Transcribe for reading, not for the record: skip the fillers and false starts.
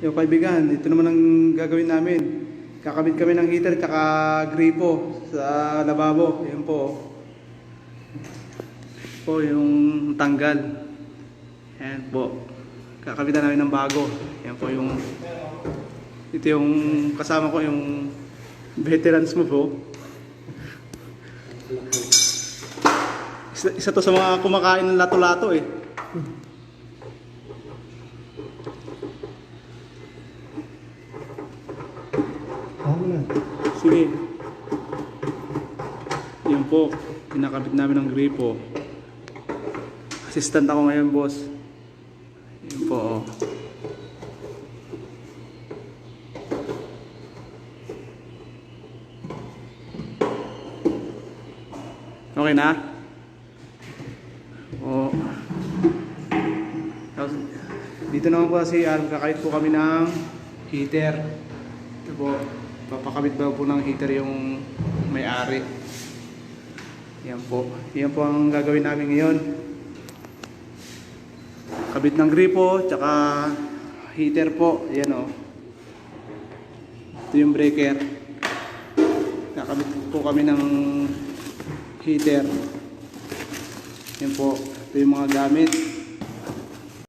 Yung kaibigan, ito naman ang gagawin namin. Kakabit kami ng heater tsaka gripo sa lababo. Yan po. Po yung tanggal. Yan po. Kakabitan namin ng bago. Yan po yung... Ito yung kasama ko, yung veterans mo po. Isa to sa mga kumakain ng lato-lato eh. Sige. Yan po, pinakabit namin ng gripo. Assistant ako ngayon, boss. Yan po, oh. Okay na? Oh. Dito naman po kasi kakabit po kami ng heater. Ito po, papakabit ba po ng heater yung may-ari. Yan po. Yan po ang gagawin namin ngayon. Kabit ng gripo, tsaka heater po. Yan o. Ito yung breaker. Kakabit po kami ng heater. Yan po. Ito yung mga gamit.